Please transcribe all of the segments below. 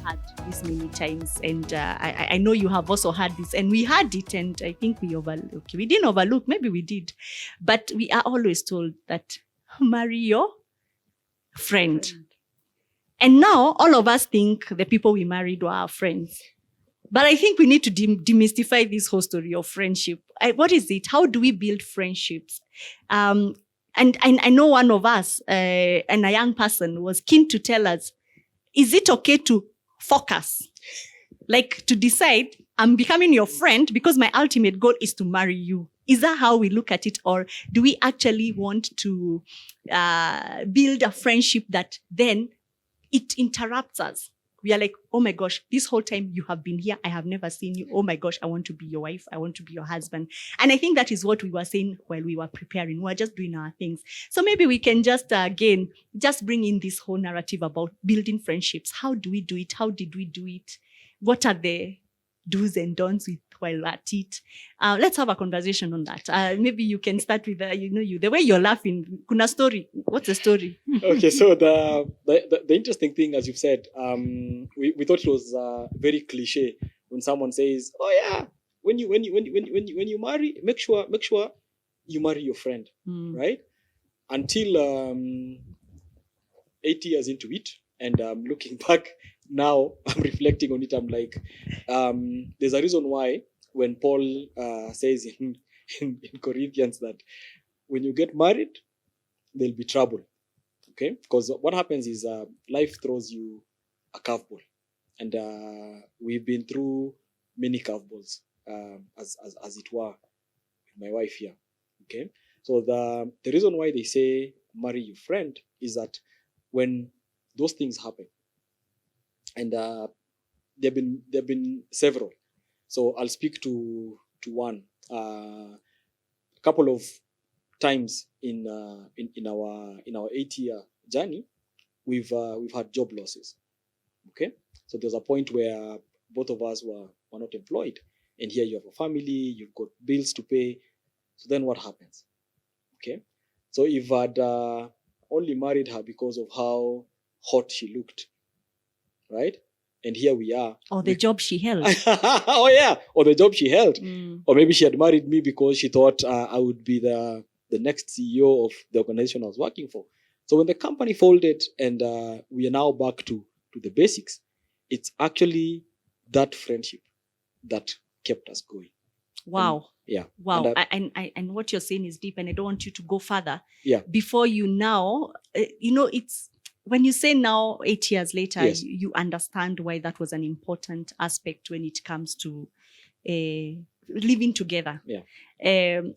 heard this many times, and I know you have also heard this, and we heard it, and I think we didn't overlook, maybe we did, but we are always told that marry your friend. And now all of us think the people we married were our friends. But I think we need to demystify this whole story of friendship. What is it? How do we build friendships? And I know one of us, and a young person, was keen to tell us, is it okay to focus? Like to decide, I'm becoming your friend because my ultimate goal is to marry you. Is that how we look at it? Or do we actually want to build a friendship that then it interrupts us? We are like, oh my gosh, this whole time you have been here, I have never seen you. Oh my gosh, I want to be your wife. I want to be your husband. And I think that is what we were saying while we were preparing. We were just doing our things. So maybe we can just, again, just bring in this whole narrative about building friendships. How do we do it? How did we do it? What are the do's and don'ts with while at it? Let's have a conversation on that. Maybe you can start with, the way you're laughing. Kuna story. What's the story? Okay, so the interesting thing, as you've said, we thought it was very cliche when someone says, "Oh yeah, when you marry, make sure you marry your friend," right? Until 8 years into it, and looking back now, I'm reflecting on it. I'm like, there's a reason why when Paul says in Corinthians that when you get married, there'll be trouble. Okay, because what happens is life throws you a curveball, and we've been through many curveballs, as it were, with my wife here. Okay, so the reason why they say marry your friend is that when those things happen, and there've been several. So I'll speak to one. A couple of times in our 8-year journey, we've had job losses. Okay, so there's a point where both of us were not employed, and here you have a family, you've got bills to pay. So then what happens? Okay, so if I'd only married her because of how hot she looked, right? And here we are. Or the job she held. Oh yeah, or the job she held. Or maybe she had married me because she thought I would be the next CEO of the organization I was working for. So when the company folded and we are now back to the basics, it's actually that friendship that kept us going. Wow. Yeah. Wow. And what you're saying is deep, and I don't want you to go further. Yeah. Before you now, it's when you say now 8 years later, yes. you understand why that was an important aspect when it comes to living together. Yeah.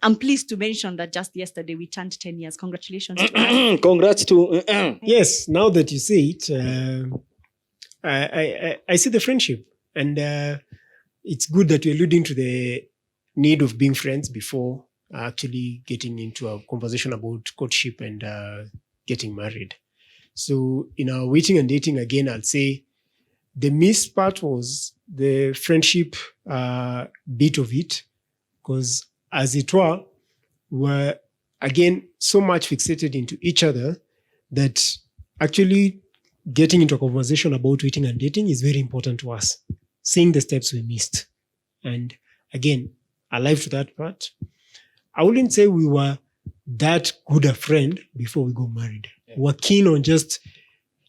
I'm pleased to mention that just yesterday we turned 10 years. Congratulations to us. Congrats to... Yes, now that you say it, I see the friendship. And it's good that you're alluding to the need of being friends before actually getting into a conversation about courtship and getting married. So in our waiting and dating, again, I'll say the missed part was the friendship bit of it, because as it were, we're again so much fixated into each other that actually getting into a conversation about waiting and dating is very important to us, seeing the steps we missed. And again, alive to that part, I wouldn't say we were that good a friend before we got married. Yeah. We're keen on just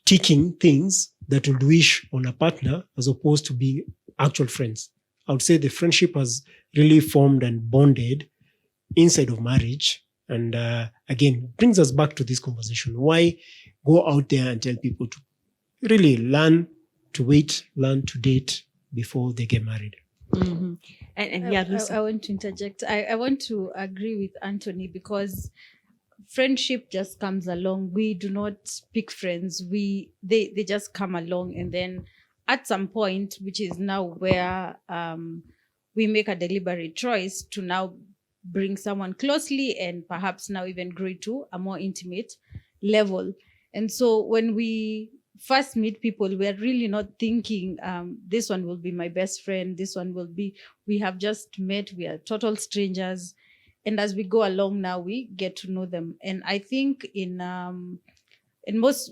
ticking things that would wish on a partner as opposed to being actual friends. I would say the friendship has really formed and bonded inside of marriage. And again, brings us back to this conversation. Why go out there and tell people to really learn to wait, learn to date before they get married? Mm-hmm. And yeah, I want to interject. I want to agree with Anthony, because friendship just comes along. We do not pick friends. They just come along, and then at some point, which is now where we make a deliberate choice to now bring someone closely and perhaps now even grow to a more intimate level. And so when we first meet people, we're really not thinking this one will be my best friend, this one will be, we have just met, we are total strangers. And as we go along now, we get to know them. And I think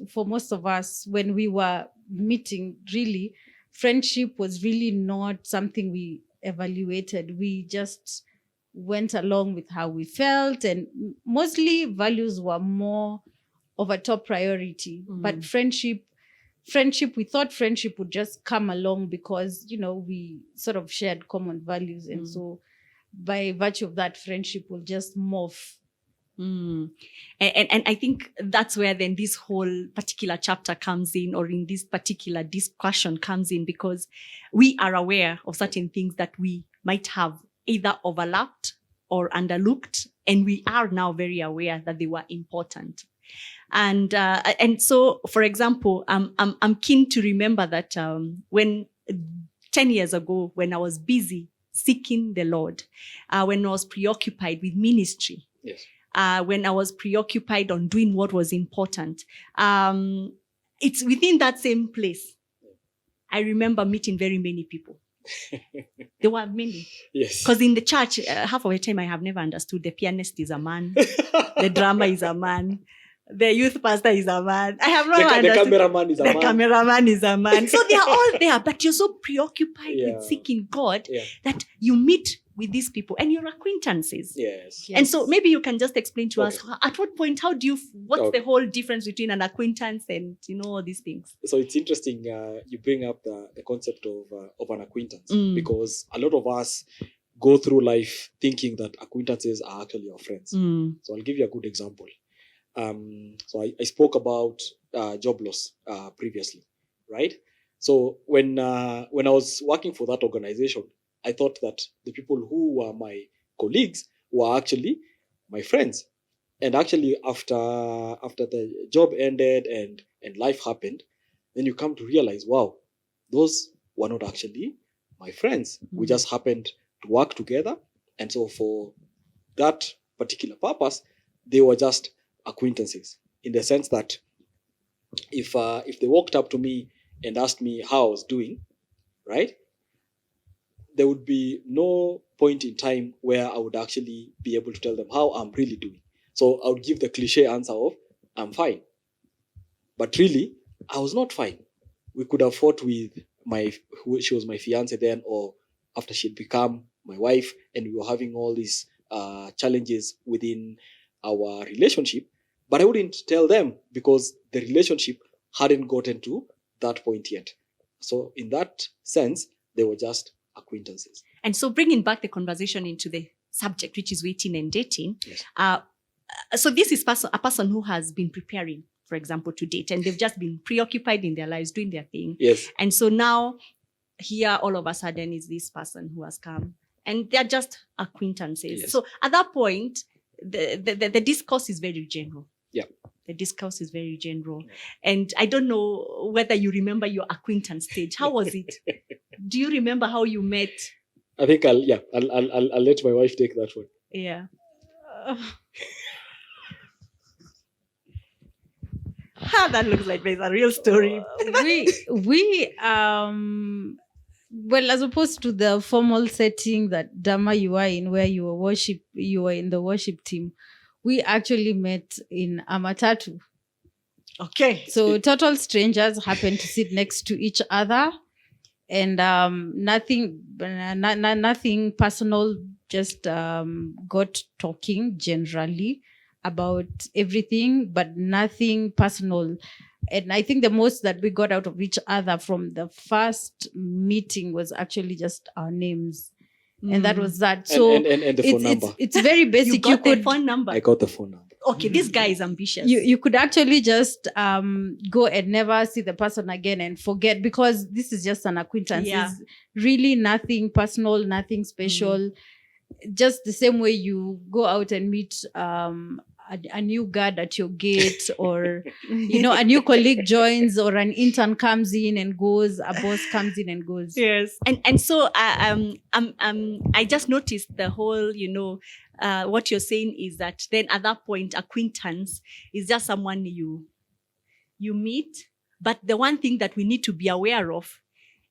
for most of us, when we were meeting, really, friendship was really not something we evaluated. We just went along with how we felt, and mostly values were more of a top priority. But friendship, we thought friendship would just come along because, we sort of shared common values. And so by virtue of that, friendship will just morph. And I think that's where then this whole particular chapter comes in, or in this particular discussion comes in, because we are aware of certain things that we might have either overlapped or underlooked, and we are now very aware that they were important. And so, for example, I'm keen to remember that when 10 years ago, when I was busy seeking the Lord, when I was preoccupied with ministry, Yes. when I was preoccupied on doing what was important, it's within that same place. I remember meeting very many people. There were many. Yes. Because in the church, half of the time I have never understood the pianist is a man, the drummer is a man, the youth pastor is a man. I have never The understood. cameraman is a The man. cameraman is a man. So they are all there, but you're so preoccupied Yeah. with seeking God Yeah. that you meet with these people and your acquaintances. Yes. And so maybe you can just explain to us, Okay. at what point, what's Okay. the whole difference between an acquaintance and, all these things? So it's interesting you bring up the concept of an acquaintance, because a lot of us go through life thinking that acquaintances are actually our friends. So I'll give you a good example. So I spoke about job loss previously, right? So when I was working for that organization, I thought that the people who were my colleagues were actually my friends. And actually, after the job ended and life happened, then you come to realize, wow, those were not actually my friends. We just happened to work together. And so for that particular purpose, they were just acquaintances, in the sense that if they walked up to me and asked me how I was doing, right, there would be no point in time where I would actually be able to tell them how I'm really doing. So I would give the cliche answer of, I'm fine. But really, I was not fine. We could have fought with she was my fiance then, or after she'd become my wife, and we were having all these challenges within our relationship. But I wouldn't tell them because the relationship hadn't gotten to that point yet. So in that sense, they were just acquaintances. And so bringing back the conversation into the subject, which is waiting and dating. Yes. So this is a person who has been preparing, for example, to date, and they've just been preoccupied in their lives, doing their thing. Yes. And so now here, all of a sudden, is this person who has come, and they're just acquaintances. Yes. So at that point, the discourse is very general. Yeah. The discourse is very general. And I don't know whether you remember your acquaintance stage. How was it? Do you remember how you met? I think I'll let my wife take that one. Yeah. That looks like there's a real story. we well, as opposed to the formal setting that Dama you are in, where you were in the worship team, we actually met in a matatu. Okay. So total strangers happened to sit next to each other, and nothing personal, just got talking generally about everything, but nothing personal. And I think the most that we got out of each other from the first meeting was actually just our names. And that was that. So and the phone number. It's very basic. You got the phone number. I got the phone number. Okay, this guy is ambitious. You could actually just go and never see the person again and forget, because this is just an acquaintance. Yeah. It's really nothing personal, nothing special. Just the same way you go out and meet a new guard at your gate, or a new colleague joins, or an intern comes in and goes, a boss comes in and goes. Yes. And so I just noticed the whole, what you're saying is that then at that point, acquaintance is just someone you meet. But the one thing that we need to be aware of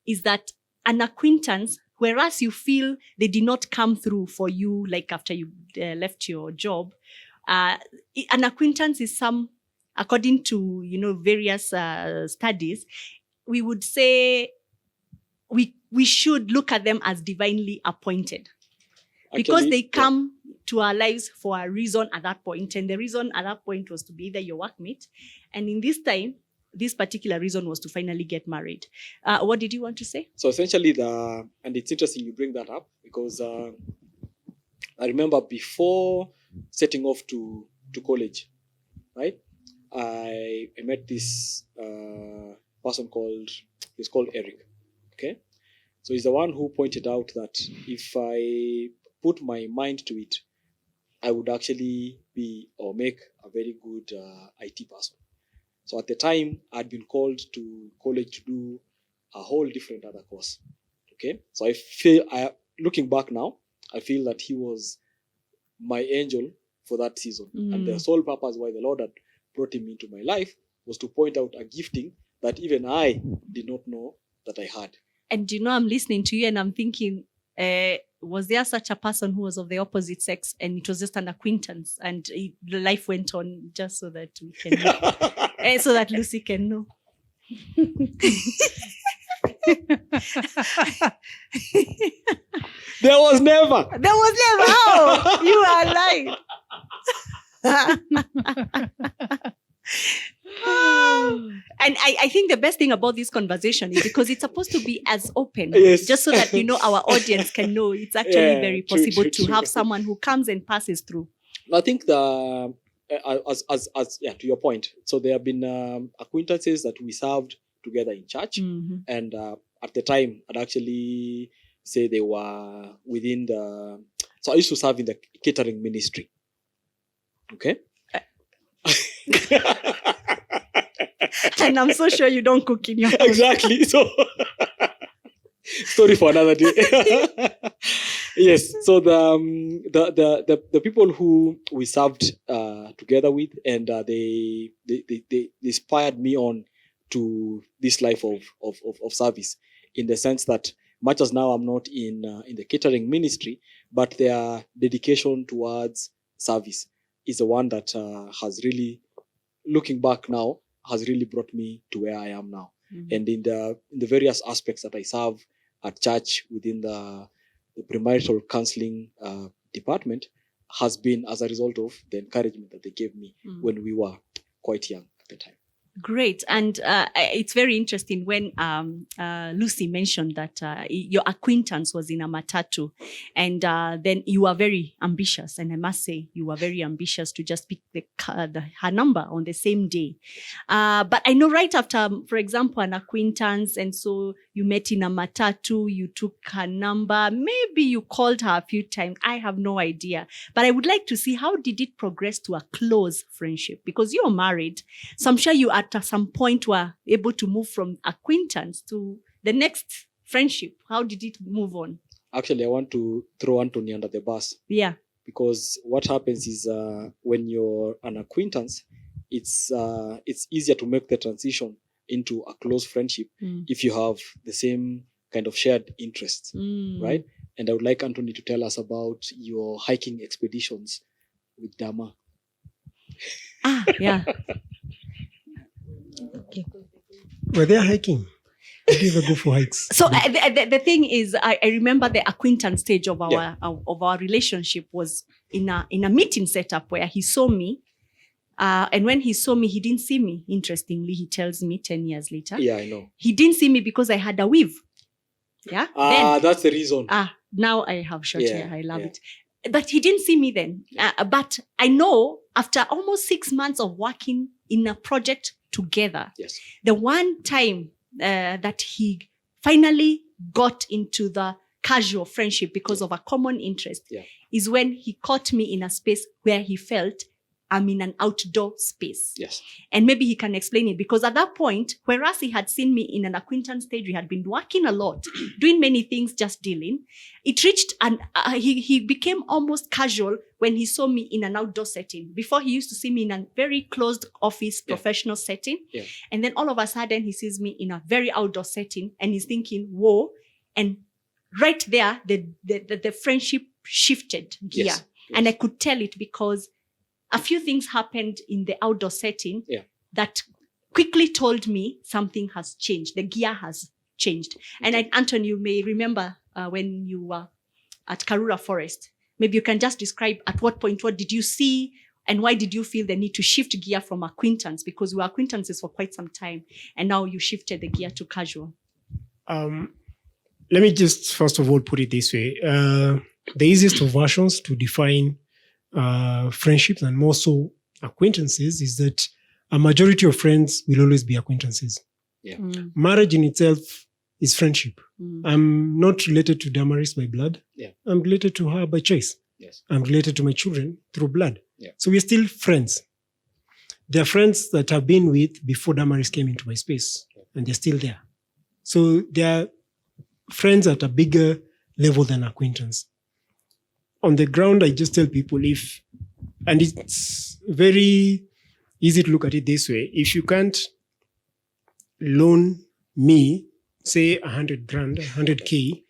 is that an acquaintance, whereas you feel they did not come through for you, like after you left your job, an acquaintance is according to, various studies, we would say we should look at them as divinely appointed, because Actually, they come to our lives for a reason at that point. And the reason at that point was to be either your workmate. And in this time, this particular reason was to finally get married. What did you want to say? So essentially, and it's interesting you bring that up, because I remember before setting off to college, right? I met this person called Eric. Okay, so he's the one who pointed out that if I put my mind to it, I would actually be or make a very good IT person. So at the time, I'd been called to college to do a whole different other course. Okay, so looking back now, I feel that he was my angel for that season, and the sole purpose why the Lord had brought him into my life was to point out a gifting that even I did not know that I had. And I'm listening to you and I'm thinking, was there such a person who was of the opposite sex and it was just an acquaintance, and the life went on just so that we can know, so that Lucy can know? There was never. Oh, you are lying. And I think the best thing about this conversation is because it's supposed to be as open, Yes. just so that our audience can know it's actually very true, possible true, to true. have someone who comes and passes through. I think to your point, so there have been acquaintances that we served together in church, and at the time, I'd actually say they were within the. So I used to serve in the catering ministry. Okay. And I'm so sure you don't cook in your house. Exactly. So, story for another day. Yes. So the people who we served together with, and they inspired me on to this life of service, in the sense that much as now I'm not in the catering ministry, but their dedication towards service is the one that has really, looking back now, has really brought me to where I am now. And in the various aspects that I serve at church within the premarital counseling department has been as a result of the encouragement that they gave me when we were quite young at the time. Great. And it's very interesting when Lucy mentioned that your acquaintance was in a matatu, and then you were very ambitious. And I must say, you were very ambitious to just pick her number on the same day. But I know right after, for example, an acquaintance, and so you met in a matatu, you took her number, maybe you called her a few times. I have no idea. But I would like to see, how did it progress to a close friendship? Because you're married. So I'm sure you at some point were able to move from acquaintance to the next friendship. How did it move on? Actually, I want to throw Anthony under the bus. Yeah. Because what happens is when you're an acquaintance, it's easier to make the transition into a close friendship if you have the same kind of shared interests, right? And I would like Anthony to tell us about your hiking expeditions with Dama. Yeah. Okay. Were they hiking? Did you ever go for hikes? So the thing is, I remember the acquaintance stage of our relationship was in a meeting setup where he saw me, and when he saw me, he didn't see me. Interestingly, he tells me 10 years later. Yeah, I know. He didn't see me because I had a weave. Yeah. That's the reason. Now I have short hair. I love it. But he didn't see me then. But I know after almost 6 months of working in a project together, yes, the one time that he finally got into the casual friendship because of a common interest is when he caught me in a space where he felt I'm in an outdoor space. Yes. And maybe he can explain it, because at that point, whereas he had seen me in an acquaintance stage, we had been working a lot, doing many things, just dealing. It reached he became almost casual when he saw me in an outdoor setting. Before, he used to see me in a very closed office, professional setting. Yeah. And then all of a sudden he sees me in a very outdoor setting and he's thinking, whoa. And right there, the friendship shifted gear. Yes. And I could tell it because a few things happened in the outdoor setting that quickly told me something has changed. The gear has changed. And Anthony, you may remember when you were at Karura Forest. Maybe you can just describe at what point, what did you see, and why did you feel the need to shift gear from acquaintance? Because we were acquaintances for quite some time, and now you shifted the gear to casual. Let me just first of all put it this way. The easiest of versions to define friendships and more so acquaintances is that a majority of friends will always be acquaintances. Yeah. Marriage in itself is friendship. Mm. I'm not related to Damaris by blood. Yeah. I'm related to her by choice. Yes. I'm related to my children through blood. Yeah. So we're still friends. They're friends that I've been with before Damaris came into my space, and they're still there. So they're friends at a bigger level than acquaintance. On the ground, I just tell people and it's very easy to look at it this way. If you can't loan me, say 100 grand, 100K,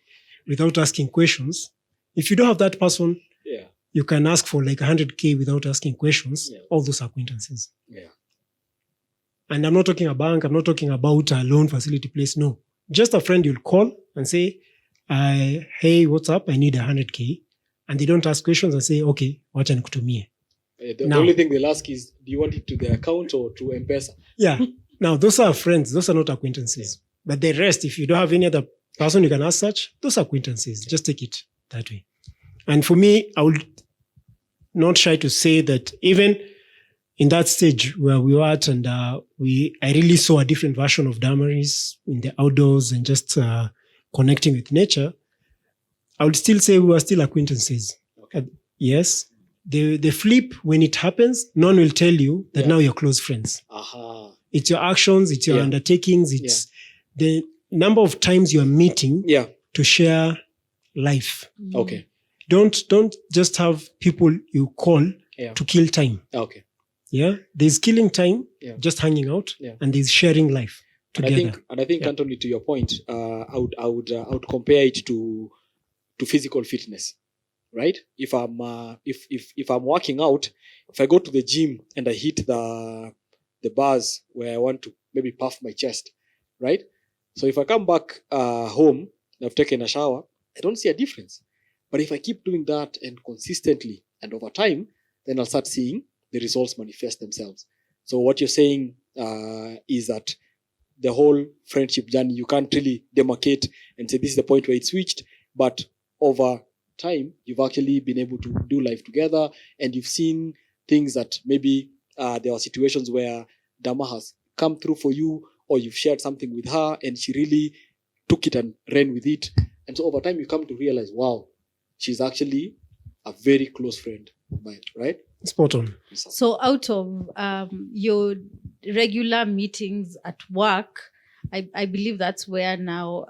without asking questions, if you don't have that person, Yeah. you can ask for like 100K without asking questions. Yeah. All those acquaintances. Yeah. And I'm not talking a bank. I'm not talking about a loan facility place. No, just a friend you'll call and say, hey, what's up? I need 100K. And they don't ask questions and say, okay, wacha nikutumie. The only thing they'll ask is, do you want it to the account or to M-Pesa? Yeah. Now, those are friends. Those are not acquaintances. But the rest, if you don't have any other person you can ask such, those are acquaintances. Just take it that way. And for me, I would not shy to say that even in that stage where we were at, and I really saw a different version of Damaris in the outdoors and just connecting with nature, I would still say we were still acquaintances. Okay. Yes. The flip, when it happens, none will tell you that now you're close friends. Aha. It's your actions, it's your undertakings, it's the number of times you're meeting to share life. Okay. Don't just have people you call to kill time. Okay. Yeah. There's killing time, just hanging out, and there's sharing life together. And I think, Anthony, to your point, I would compare it to physical fitness, right? If I'm working out, if I go to the gym and I hit the bars where I want to maybe puff my chest, right? So if I come back home and I've taken a shower, I don't see a difference. But if I keep doing that and consistently and over time, then I'll start seeing the results manifest themselves. So what you're saying is that the whole friendship journey, you can't really demarcate and say this is the point where it switched, but over time, you've actually been able to do life together, and you've seen things that maybe there are situations where Dama has come through for you, or you've shared something with her and she really took it and ran with it. And so over time, you come to realize, wow, she's actually a very close friend of mine, right? Spot on. So out of your regular meetings at work, I believe that's where now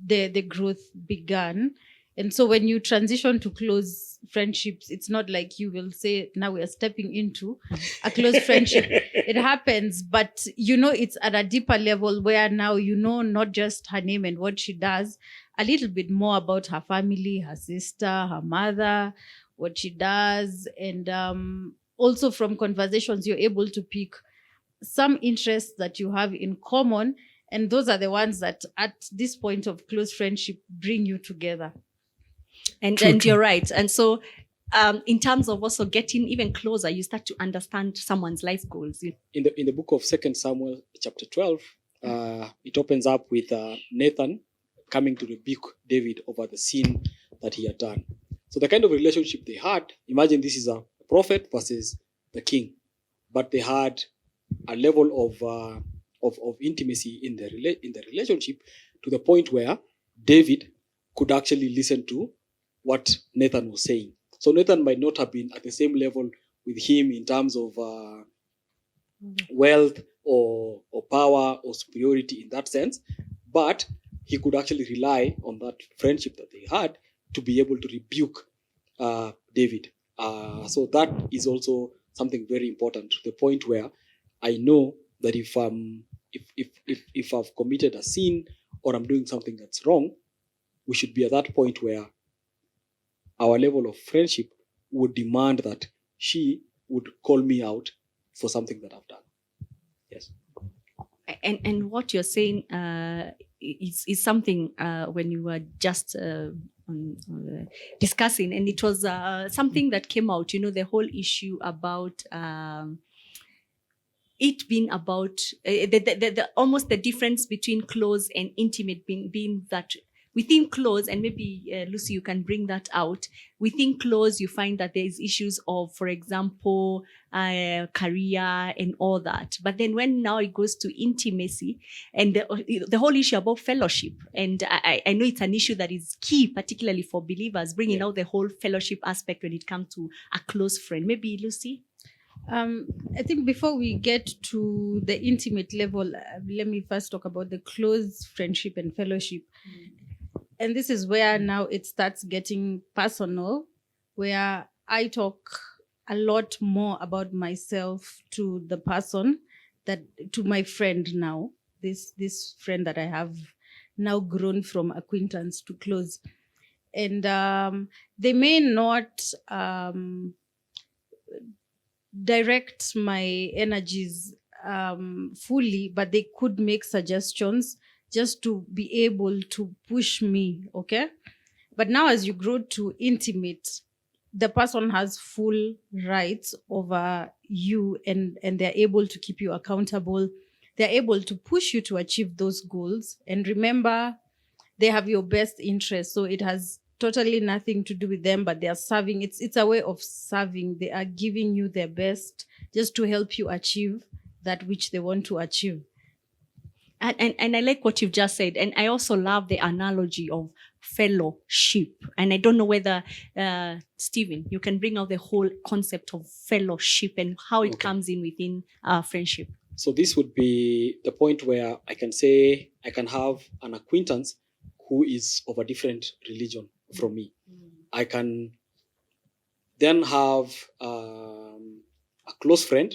the growth began. And so when you transition to close friendships, it's not like you will say, now we are stepping into a close friendship. It happens, but it's at a deeper level where now not just her name and what she does, a little bit more about her family, her sister, her mother, what she does. And also from conversations, you're able to pick some interests that you have in common. And those are the ones that at this point of close friendship bring you together. And you're right. And so in terms of also getting even closer, you start to understand someone's life goals. In the book of 2 Samuel chapter 12, it opens up with Nathan coming to rebuke David over the sin that he had done. So the kind of relationship they had, imagine this is a prophet versus the king, but they had a level of intimacy in the relationship to the point where David could actually listen to what Nathan was saying. So Nathan might not have been at the same level with him in terms of wealth or power or superiority in that sense, but he could actually rely on that friendship that they had to be able to rebuke David. So that is also something very important, to the point where I know that if I've committed a sin or I'm doing something that's wrong, we should be at that point where our level of friendship would demand that she would call me out for something that I've done. Yes. And what you're saying is something when you were just discussing, and it was something that came out, the whole issue about it being about the almost the difference between close and intimate being that within close, and maybe Lucy, you can bring that out. Within close, you find that there is issues of, for example, career and all that. But then when now it goes to intimacy and the whole issue about fellowship, and I know it's an issue that is key, particularly for believers, bringing out the whole fellowship aspect when it comes to a close friend. Maybe Lucy? I think before we get to the intimate level, let me first talk about the close friendship and fellowship. And this is where now it starts getting personal, where I talk a lot more about myself to the person, that to my friend now, this friend that I have now grown from acquaintance to close. And they may not direct my energies fully, but they could make suggestions just to be able to push me, okay? But now as you grow to intimate, the person has full rights over you, and they're able to keep you accountable. They're able to push you to achieve those goals. And remember, they have your best interest. So it has totally nothing to do with them, but they are serving. It's a way of serving. They are giving you their best just to help you achieve that which they want to achieve. And I like what you've just said. And I also love the analogy of fellowship. And I don't know whether, Stephen, you can bring out the whole concept of fellowship and how it comes in within friendship. So this would be the point where I can say I can have an acquaintance who is of a different religion from me. I can then have a close friend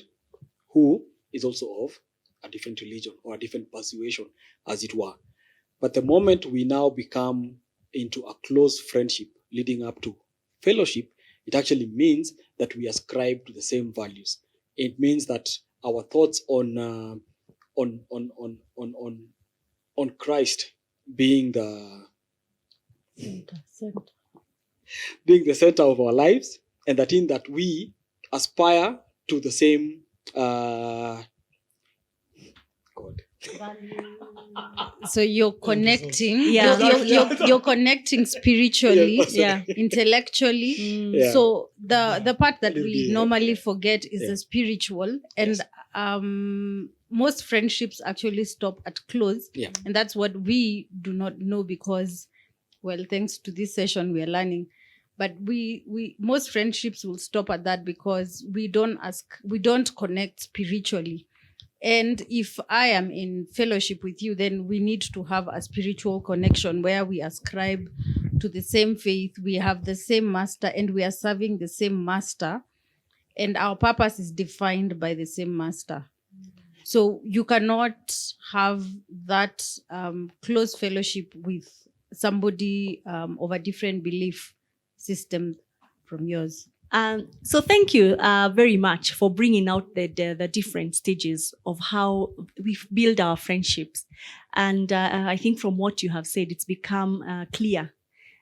who is also of a different religion or a different persuasion, as it were. But the moment we now become into a close friendship leading up to fellowship, it actually means that we ascribe to the same values. It means that our thoughts on Christ being the center of our lives, and that in that we aspire to the same So you're connecting, Yeah. you're connecting spiritually, intellectually. Yeah. So the part that we normally forget is the spiritual, and most friendships actually stop at close, and that's what we do not know, because, well, thanks to this session we are learning. But we most friendships will stop at that because we don't connect spiritually. And if I am in fellowship with you, then we need to have a spiritual connection where we ascribe to the same faith, we have the same master, and we are serving the same master, and our purpose is defined by the same master. So you cannot have that close fellowship with somebody of a different belief system from yours. So thank you very much for bringing out the different stages of how we build our friendships. And I think from what you have said, it's become clear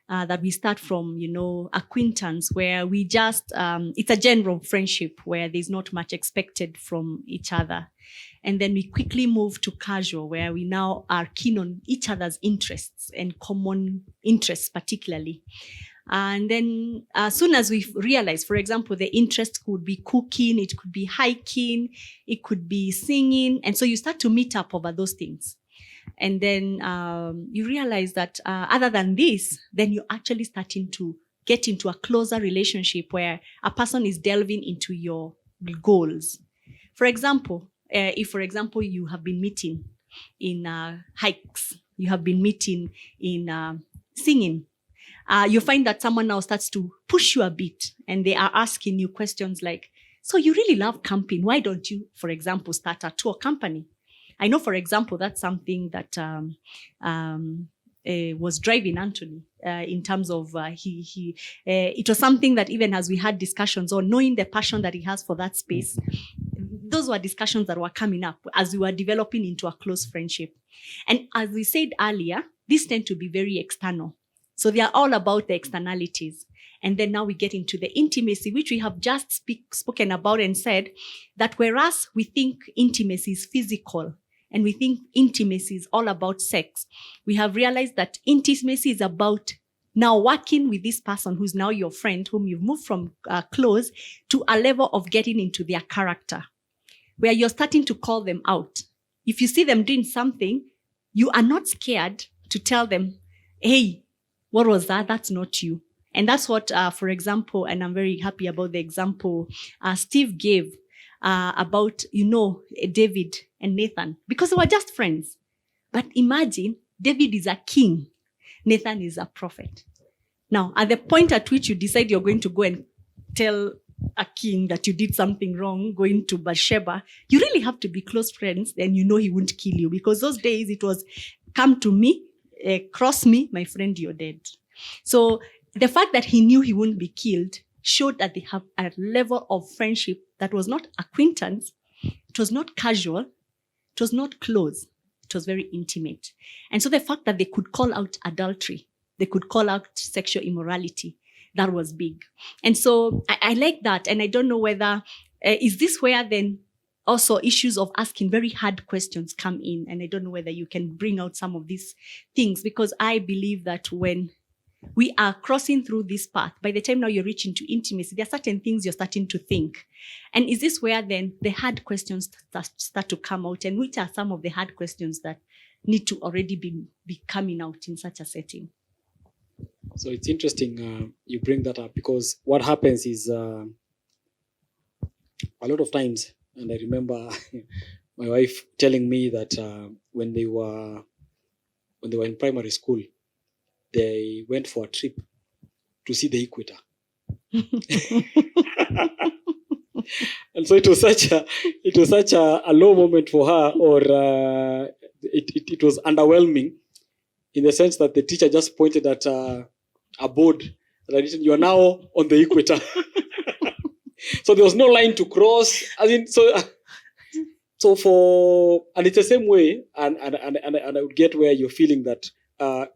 that we start from, acquaintance, where we just, it's a general friendship where there's not much expected from each other. And then we quickly move to casual, where we now are keen on each other's interests and common interests particularly. And then as soon as we realize, for example, the interest could be cooking, it could be hiking, it could be singing. And so you start to meet up over those things. And then you realize that other than this, then you're actually starting to get into a closer relationship where a person is delving into your goals. For example, if, for example, you have been meeting in hikes, you have been meeting in singing, you find that someone now starts to push you a bit, and they are asking you questions like, so you really love camping. Why don't you, for example, start a tour company? I know, for example, that's something that was driving Anthony in terms of it was something that even as we had discussions on, knowing the passion that he has for that space, those were discussions that were coming up as we were developing into a close friendship. And as we said earlier, these tend to be very external. So they are all about the externalities. And then now we get into the intimacy, which we have just spoken about and said that whereas we think intimacy is physical and we think intimacy is all about sex, we have realized that intimacy is about now working with this person who's now your friend, whom you've moved from close to a level of getting into their character, where you're starting to call them out. If you see them doing something, you are not scared to tell them, hey, what was that? That's not you. And that's what, for example, and I'm very happy about the example Steve gave about, David and Nathan, because they were just friends. But imagine David is a king. Nathan is a prophet. Now, at the point at which you decide you're going to go and tell a king that you did something wrong, going to Bathsheba, you really have to be close friends, then he won't kill you. Because those days it was, come to me, cross me, my friend, you're dead. So the fact that he knew he wouldn't be killed showed that they have a level of friendship that was not acquaintance, it was not casual, it was not close, it was very intimate. And so the fact that they could call out adultery, they could call out sexual immorality, that was big. And so I like that. And I don't know whether, is this where then also issues of asking very hard questions come in? And I don't know whether you can bring out some of these things, because I believe that when we are crossing through this path, by the time now you're reaching to intimacy, there are certain things you're starting to think. And is this where then the hard questions start to come out? And which are some of the hard questions that need to already be coming out in such a setting? So it's interesting you bring that up, because what happens is a lot of times, and I remember my wife telling me that when they were in primary school, they went for a trip to see the equator. And so it was such a low moment for her, or it was underwhelming, in the sense that the teacher just pointed at a board and said, "You are now on the equator." So there was no line to cross. And it's the same way, and I would get where you're feeling that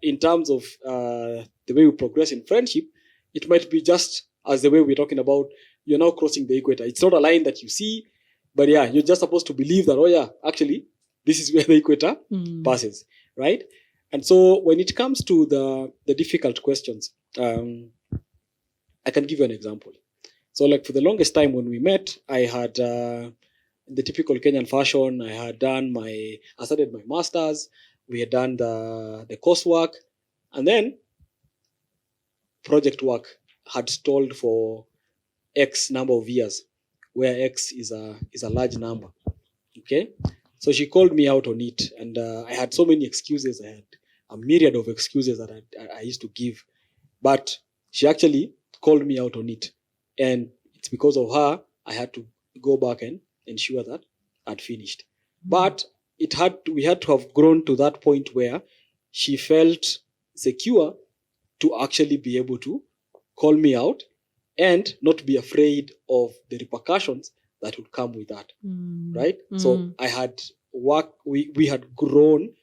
in terms of the way we progress in friendship, it might be just as the way we're talking about, you're now crossing the equator. It's not a line that you see, but yeah, you're just supposed to believe that, oh yeah, actually, this is where the equator passes, right? And so when it comes to the difficult questions, I can give you an example. So like for the longest time when we met, I had, in the typical Kenyan fashion, I started my master's, we had done the coursework, and then project work had stalled for X number of years, where X is a large number. Okay, so she called me out on it, and I had so many excuses. I had a myriad of excuses that I used to give, but she actually called me out on it, and it's because of her I had to go back and ensure that I'd finished. But we had to have grown to that point where she felt secure to actually be able to call me out and not be afraid of the repercussions that would come with that, right? So I had we had grown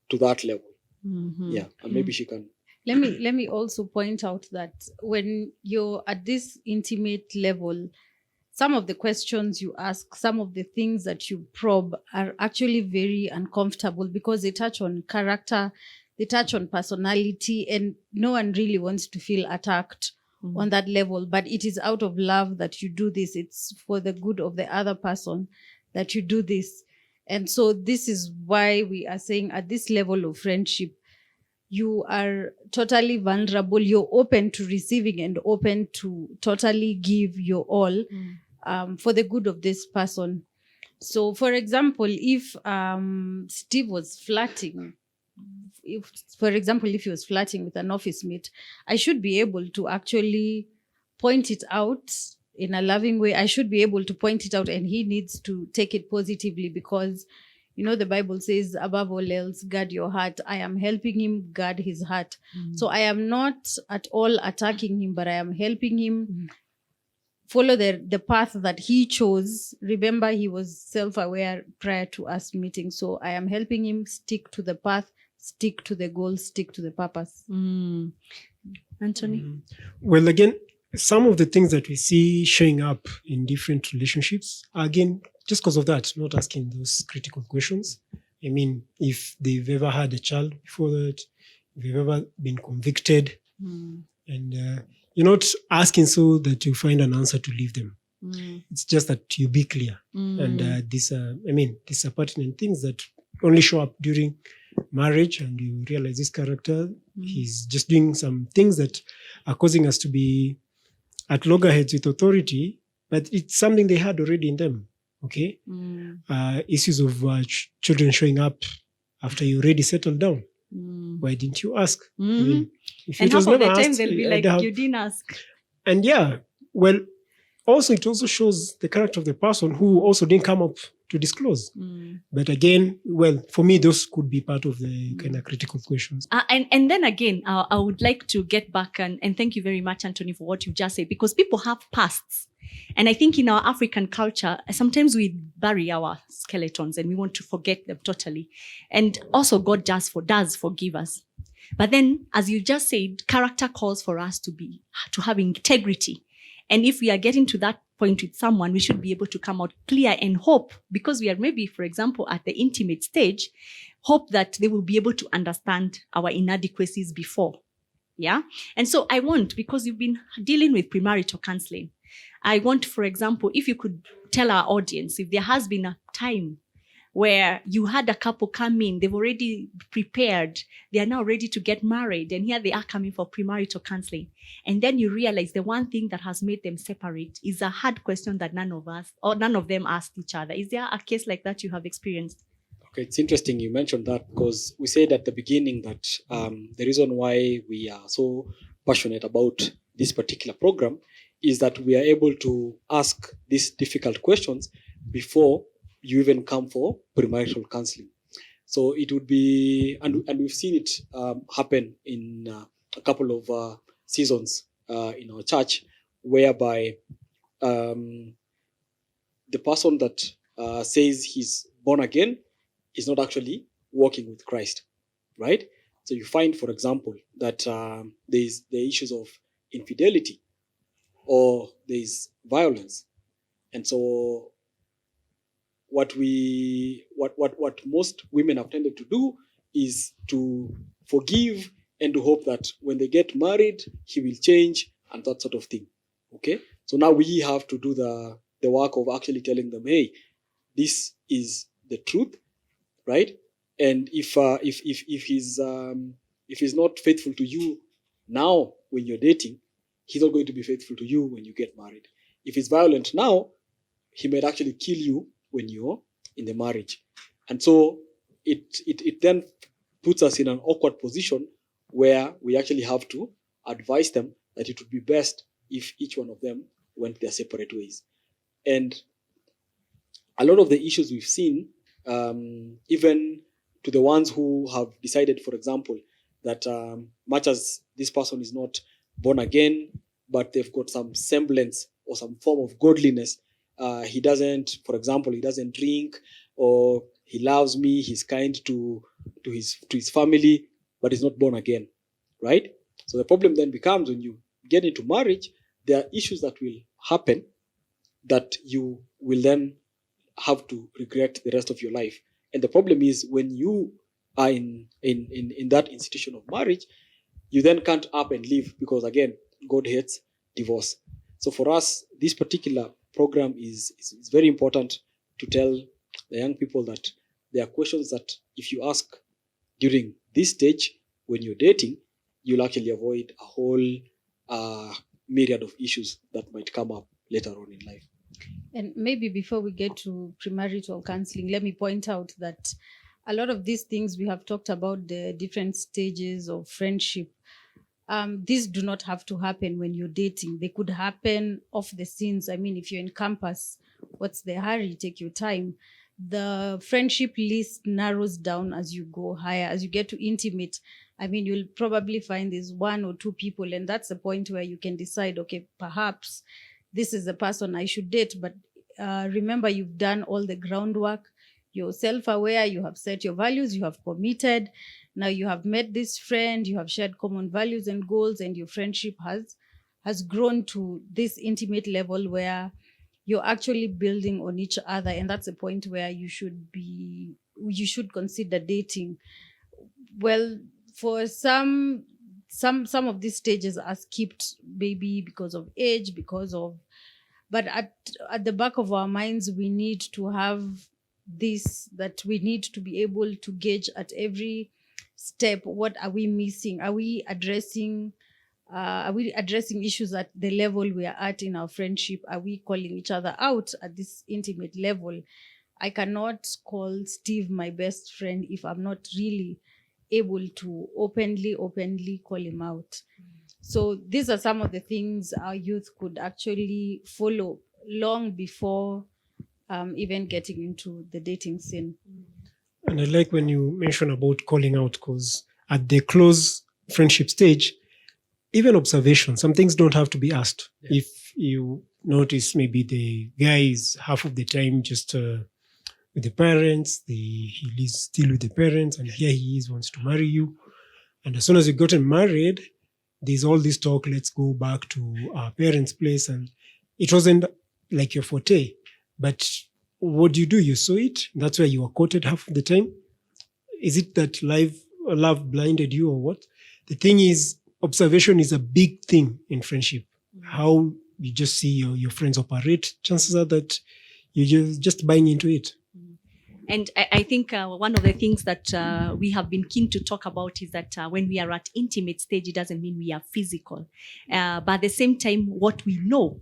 to that level. Yeah, and maybe she can. Let me also point out that when you're at this intimate level, some of the questions you ask, some of the things that you probe are actually very uncomfortable, because they touch on character, they touch on personality, and no one really wants to feel attacked on that level. But it is out of love that you do this. It's for the good of the other person that you do this. And so this is why we are saying at this level of friendship, you are totally vulnerable. You're open to receiving and open to totally give your all for the good of this person. So, for example, if Steve was flirting, if he was flirting with an office mate, I should be able to actually point it out in a loving way. I should be able to point it out, and he needs to take it positively, because the Bible says, above all else, guard your heart. I am helping him guard his heart. So I am not at all attacking him, but I am helping him follow the path that he chose. Remember, he was self-aware prior to us meeting. So I am helping him stick to the path, stick to the goal, stick to the purpose. Anthony? Well, again, some of the things that we see showing up in different relationships are, again, just because of that, not asking those critical questions. I mean, if they've ever had a child before that, if they've ever been convicted, and you're not asking so that you find an answer to leave them. It's just that you be clear. And these are pertinent things that only show up during marriage, and you realize this character, he's just doing some things that are causing us to be at loggerheads with authority, but it's something they had already in them. Okay. Issues of children showing up after you already settled down. Why didn't you ask? I mean, if And it was half of the never time asked, they'll be I'd like, have- you didn't ask. And yeah, well, also it also shows the character of the person who also didn't come up to disclose. But again, well, for me, those could be part of the kind of critical questions. And then again, I would like to get back and thank you very much, Anthony, for what you just said, because people have pasts. And I think in our African culture, sometimes we bury our skeletons and we want to forget them totally. And also God does forgive us. But then, as you just said, character calls for us to have integrity. And if we are getting to that point with someone, we should be able to come out clear and hope, because we are maybe, for example, at the intimate stage, hope that they will be able to understand our inadequacies before. Yeah. And so I want, because you've been dealing with premarital counseling, I want, for example, if you could tell our audience, if there has been a time where you had a couple come in, they've already prepared, they are now ready to get married, and here they are coming for premarital counseling. And then you realize the one thing that has made them separate is a hard question that none of them asked each other. Is there a case like that you have experienced? Okay, it's interesting you mentioned that, because we said at the beginning that the reason why we are so passionate about this particular program is that we are able to ask these difficult questions before you even come for premarital counseling. So it would be, and we've seen it happen in a couple of seasons in our church, whereby the person that says he's born again is not actually walking with Christ, right? So you find, for example, that there's the issues of infidelity, or there's violence. And so what most women have tended to do is to forgive and to hope that when they get married, he will change and that sort of thing. Okay? So now we have to do the work of actually telling them, hey, this is the truth, right? And if he's not faithful to you now when you're dating, he's not going to be faithful to you when you get married. If he's violent now, he might actually kill you when you're in the marriage. And so it then puts us in an awkward position where we actually have to advise them that it would be best if each one of them went their separate ways. And a lot of the issues we've seen, even to the ones who have decided, for example, that much as this person is not born again, but they've got some semblance or some form of godliness, he doesn't drink, or he loves me, he's kind to his family, but he's not born again, right? So the problem then becomes, when you get into marriage, there are issues that will happen that you will then have to regret the rest of your life. And the problem is, when you are in that institution of marriage, you then can't up and leave, because again, God hates divorce. So for us, this particular program is very important to tell the young people that there are questions that if you ask during this stage when you're dating, you'll actually avoid a whole myriad of issues that might come up later on in life. And maybe before we get to premarital counseling, let me point out that a lot of these things we have talked about, the different stages of friendship, these do not have to happen when you're dating. They could happen off the scenes. I mean, if you're in campus, what's the hurry? Take your time. The friendship list narrows down as you go higher, as you get to intimate. I mean, you'll probably find there's one or two people, and that's the point where you can decide, okay, perhaps this is the person I should date. But remember, you've done all the groundwork. You're self-aware. You have set your values. You have committed. Now you have met this friend. You have shared common values and goals, and your friendship has grown to this intimate level where you're actually building on each other, and that's a point where you should consider dating. Well, for some of these stages are skipped, maybe because of age, but at the back of our minds, we need to have this, that we need to be able to gauge at every step, what are we missing? Are we addressing issues at the level we are at in our friendship? Are we calling each other out at this intimate level? I cannot call Steve my best friend if I'm not really able to openly call him out. So these are some of the things our youth could actually follow long before even getting into the dating scene. And I like when you mention about calling out, because at the close friendship stage, even observation, some things don't have to be asked. Yeah. If you notice, maybe the guy is half of the time just with the parents, he lives still with the parents, and here he is, wants to marry you. And as soon as you gotten married, there's all this talk, let's go back to our parents' place. And it wasn't like your forte. But what do? You saw it. That's why you were quoted half of the time. Is it that love blinded you or what? The thing is, observation is a big thing in friendship. How you just see your friends operate, chances are that you're just buying into it. And I think one of the things that we have been keen to talk about is that when we are at intimate stage, it doesn't mean we are physical. But at the same time, what we know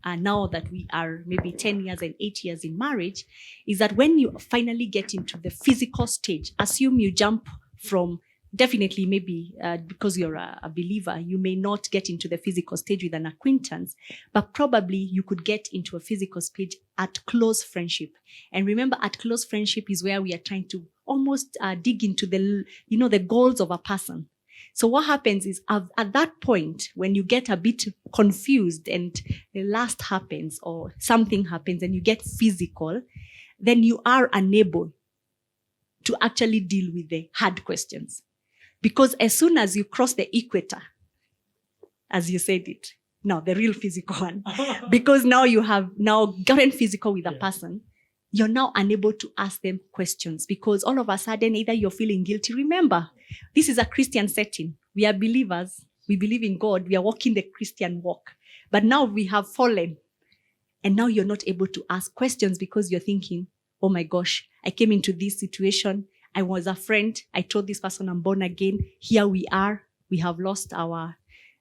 now that we are maybe 10 years and 8 years in marriage is that when you finally get into the physical stage, assume you jump from, definitely maybe because you're a believer, you may not get into the physical stage with an acquaintance, but probably you could get into a physical stage at close friendship. And remember, at close friendship is where we are trying to almost dig into the goals of a person. So what happens is at that point, when you get a bit confused and the lust happens or something happens and you get physical, then you are unable to actually deal with the hard questions. Because as soon as you cross the equator, as you said it, now the real physical one, because now you have now gotten physical with a person, you're now unable to ask them questions because all of a sudden, either you're feeling guilty. Remember, this is a Christian setting. We are believers. We believe in God. We are walking the Christian walk. But now we have fallen. And now you're not able to ask questions because you're thinking, oh my gosh, I came into this situation. I was a friend. I told this person I'm born again. Here we are. We have lost our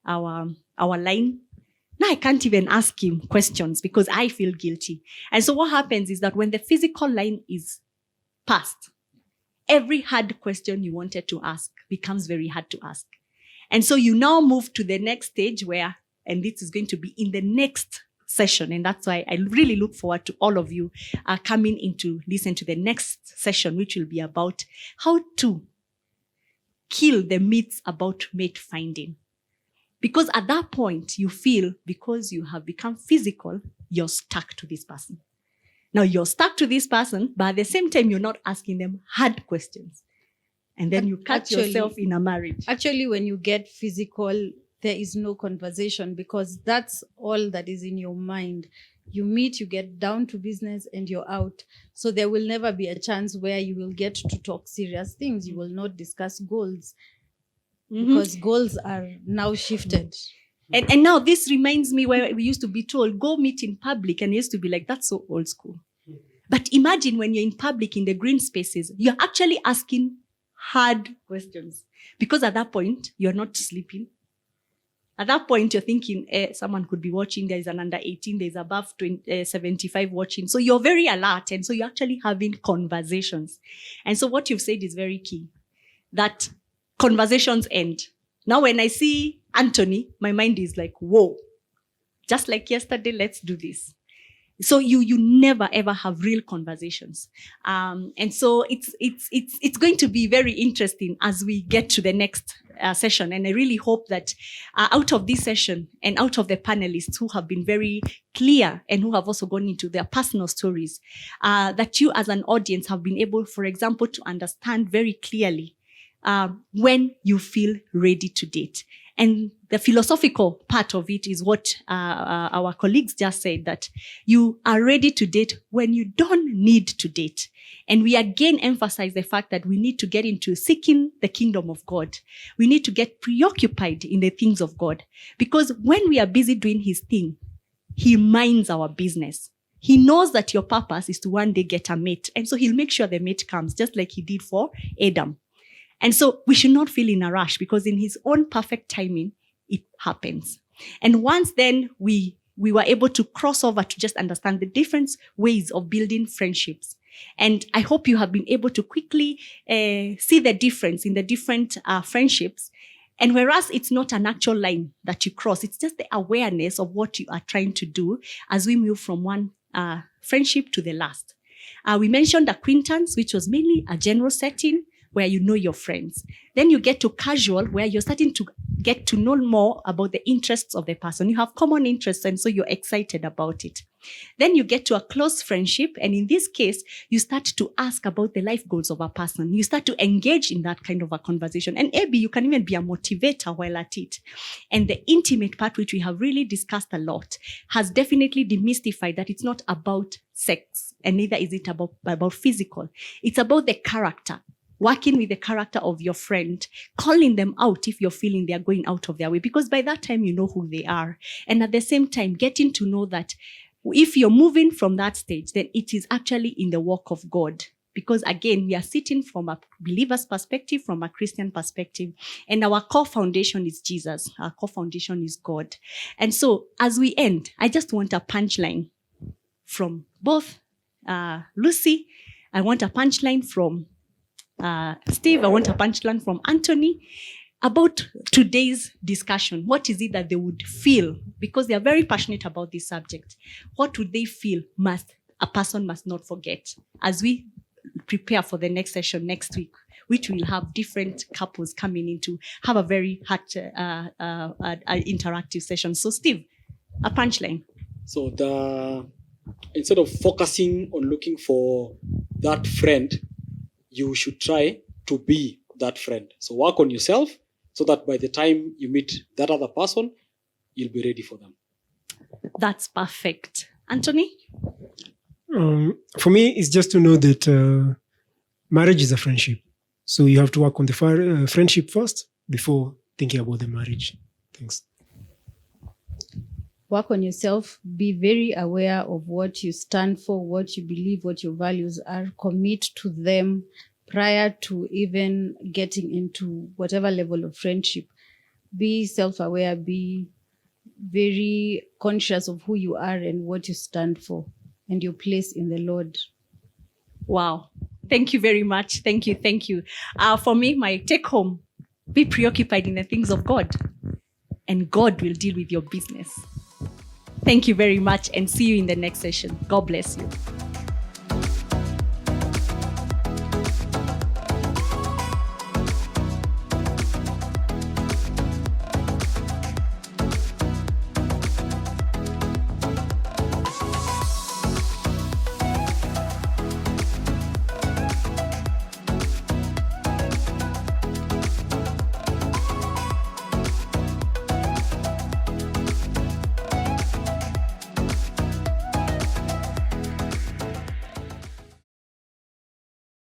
line. Now I can't even ask him questions because I feel guilty. And so what happens is that when the physical line is passed, every hard question you wanted to ask becomes very hard to ask. And so you now move to the next stage where, and this is going to be in the next session. And that's why I really look forward to all of you coming in to listen to the next session, which will be about how to kill the myths about mate finding. Because at that point, you feel because you have become physical, you're stuck to this person. Now you're stuck to this person, but at the same time, you're not asking them hard questions. And then you catch yourself in a marriage. Actually, when you get physical, there is no conversation because that's all that is in your mind. You meet, you get down to business, and you're out. So there will never be a chance where you will get to talk serious things. You will not discuss goals. Because goals are now shifted. And now this reminds me where we used to be told, go meet in public. And it used to be like, that's so old school. But imagine when you're in public in the green spaces, you're actually asking hard questions. Because at that point, you're not sleeping. At that point, you're thinking, someone could be watching. There's an under 18, there's above 75 watching. So you're very alert. And so you're actually having conversations. And so what you've said is very key. That conversations end. Now, when I see Anthony, my mind is like, whoa, just like yesterday, let's do this. So you never ever have real conversations. And so it's going to be very interesting as we get to the next session. And I really hope that out of this session and out of the panelists who have been very clear and who have also gone into their personal stories, that you as an audience have been able, for example, to understand very clearly when you feel ready to date. And the philosophical part of it is what our colleagues just said, that you are ready to date when you don't need to date. And we again emphasize the fact that we need to get into seeking the kingdom of God. We need to get preoccupied in the things of God. Because when we are busy doing his thing, he minds our business. He knows that your purpose is to one day get a mate. And so he'll make sure the mate comes, just like he did for Adam. And so we should not feel in a rush, because in his own perfect timing, it happens. And once then we were able to cross over to just understand the different ways of building friendships. And I hope you have been able to quickly see the difference in the different friendships. And whereas it's not an actual line that you cross, it's just the awareness of what you are trying to do as we move from one friendship to the last. We mentioned acquaintance, which was mainly a general setting where you know your friends. Then you get to casual, where you're starting to get to know more about the interests of the person. You have common interests, and so you're excited about it. Then you get to a close friendship, and in this case, you start to ask about the life goals of a person. You start to engage in that kind of a conversation. And maybe you can even be a motivator while at it. And the intimate part, which we have really discussed a lot, has definitely demystified that it's not about sex, and neither is it about physical. It's about the character. Working with the character of your friend, calling them out if you're feeling they're going out of their way, because by that time you know who they are. And at the same time, getting to know that if you're moving from that stage, then it is actually in the work of God. Because again, we are sitting from a believer's perspective, from a Christian perspective, and our core foundation is Jesus. Our core foundation is God. And so as we end, I just want a punchline from both Lucy. I want a punchline from Steve. I want a punchline from Anthony about today's discussion. What is it that they would feel? Because they are very passionate about this subject. What would they feel a person must not forget as we prepare for the next session next week, which will have different couples coming in to have a very heart interactive session. So Steve, a punchline. So instead of focusing on looking for that friend, you should try to be that friend. So work on yourself so that by the time you meet that other person, you'll be ready for them. That's perfect. Anthony? For me, it's just to know that marriage is a friendship. So you have to work on the friendship first before thinking about the marriage. Thanks. Work on yourself. Be very aware of what you stand for, what you believe, what your values are. Commit to them prior to even getting into whatever level of friendship. Be self-aware. Be very conscious of who you are and what you stand for and your place in the Lord. Wow. Thank you very much. Thank you. Thank you. For me, my take home, be preoccupied in the things of God, and God will deal with your business. Thank you very much, and see you in the next session. God bless you.